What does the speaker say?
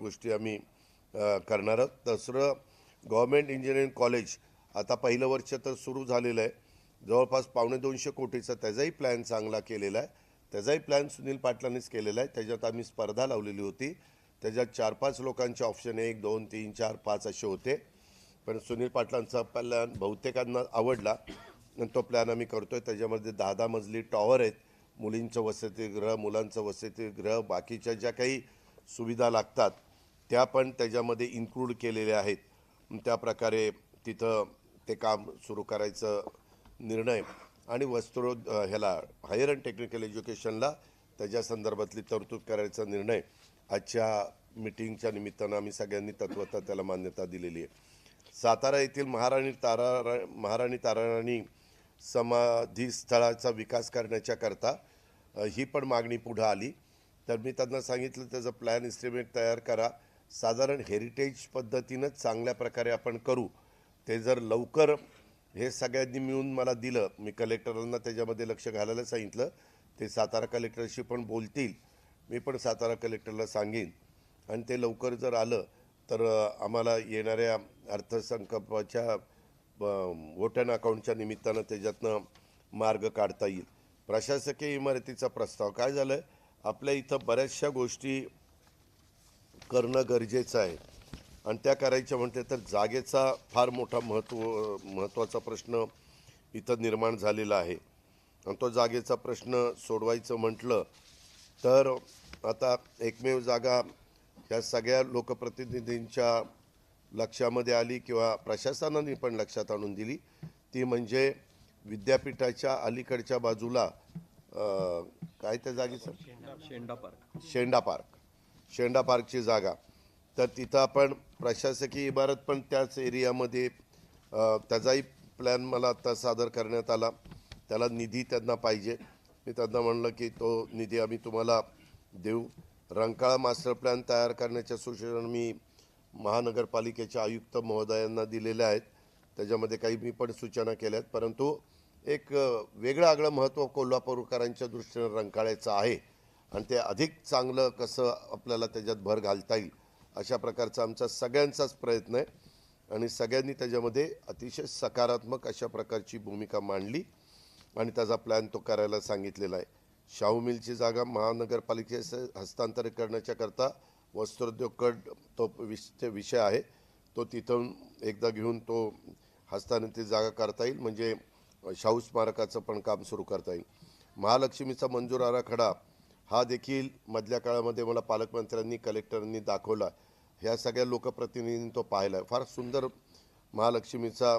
गोष्टी आम्ही करणार आहोत. दुसरं, गव्हर्मेंट इंजिनिअरिंग कॉलेज आता पहिलं वर्ष तर सुरू झालेलं आहे. जवळपास 250 कोटीचा त्याचाही प्लॅन चांगला केलेला आहे. त्याचाही प्लॅन सुनील पाटलांनीच केलेला आहे. त्याच्यात आम्ही स्पर्धा लावलेली होती. त्याच्यात 4-5 लोकांचे ऑप्शन 1, 2, 3, 4, 5 असे होते. पण सुनील पाटलांचा प्लॅन बहुतेकांना आवडला आणि तो प्लॅन आम्ही करतोय. त्याच्यामध्ये 10-10 मजली टॉवर आहेत, मुलींचं वसतिगृह, मुलांचं वसतिगृह, बाकीच्या ज्या काही सुविधा लागतात त्या पण त्याच्यामध्ये इन्क्लूड केलेल्या आहेत. त्या प्रकारे तिथं ते काम सुरू करायचं निर्णय आणि ह्याला हायर अँड टेक्निकल एज्युकेशनला त्याच्या संदर्भातली तरतूद करायचा निर्णय आजच्या मिटिंगच्या निमित्तानं आम्ही सगळ्यांनी तत्वतः त्याला मान्यता दिलेली आहे. सातारा येथील महाराणी ताराराणी समाधी स्थळाचा विकास करण्याच्या करता ही पण मागणी पुढं आली. तर मी त्यांना सांगितलं त्याचं प्लॅन इस्टिमेट तयार करा. साधारण हेरिटेज पद्धतीनंच चांगल्या प्रकारे आपण करू. ते जर लवकर हे सगळ्यांनी मिळून मला दिलं, मी कलेक्टरांना त्याच्यामध्ये लक्ष घालायला सांगितलं. ते सातारा कलेक्टरशी पण बोलतील, मी पण सातारा कलेक्टरला सांगेन. आणि ते लवकर जर आलं तर आम्हाला येणाऱ्या अर्थसंकल्पाच्या वोटन अकाउंटच्या निमित्तानं त्याच्यातनं मार्ग काढता येईल. प्रशासकीय इमारतीचा प्रस्ताव काय झालं आहे, आपल्या इथं बऱ्याचशा गोष्टी करणं गरजेचं आहे आणि त्या करायच्या म्हणते तर जागेचा फार मोठा महत्त्वाचा प्रश्न इथं निर्माण झालेला आहे. आणि तो जागेचा प्रश्न सोडवायचं म्हटलं तर आता एकमेव जागा ह्या सगळ्या लोकप्रतिनिधींच्या लक्षामध्ये आली किंवा प्रशासनाने पण लक्षात आणून दिली, ती म्हणजे विद्यापीठाच्या अलीकडच्या बाजूला काय त्या जागेचं शेंडा पार्कची जागा. तर तिथं आपण प्रशासकीय इमारत पण त्याच एरियामध्ये त्याचाही प्लॅन मला आता सादर करण्यात आला. त्याला निधी त्यांना पाहिजे. मी त्यांना म्हणलं की तो निधी आम्ही तुम्हाला देऊ. रंकाळा मास्टर प्लॅन तयार करण्याच्या सूचना मी महानगरपालिकेच्या आयुक्त महोदयांना दिलेल्या आहेत. त्याच्यामध्ये काही मी पण सूचना केल्या आहेत. परंतु एक वेगळं आगळं महत्त्व कोल्हापूरकरांच्या दृष्टीनं रंकाळ्याचं आहे आणि ते अधिक चांगलं कसं आपल्याला त्याच्यात भर घालता येईल अशा प्रकारचा आमचा सगळ्यांचाच प्रयत्न आहे. आणि सगळ्यांनी त्याच्यामध्ये अतिशय सकारात्मक अशा प्रकारची भूमिका मांडली आणि त्याचा प्लॅन तो करायला सांगितलेला आहे. शाहू मिलची जागा महानगरपालिकेस हस्तांतरित करण्याच्या करता वस्त्रोद्योग तो विषय आहे. तो तिथून एकदा घेऊन तो हस्तांतरित जागा करता येईल, म्हणजे शाहू स्मारकाचं पण काम सुरू करता येईल. महालक्ष्मीचा मंजूर आराखडा हा देखील मधल्या काळामध्ये मला पालकमंत्र्यांनी कलेक्टरांनी दाखवला. ह्या सगळ्या लोकप्रतिनिधींनी तो पाहिला आहे. फार सुंदर महालक्ष्मीचा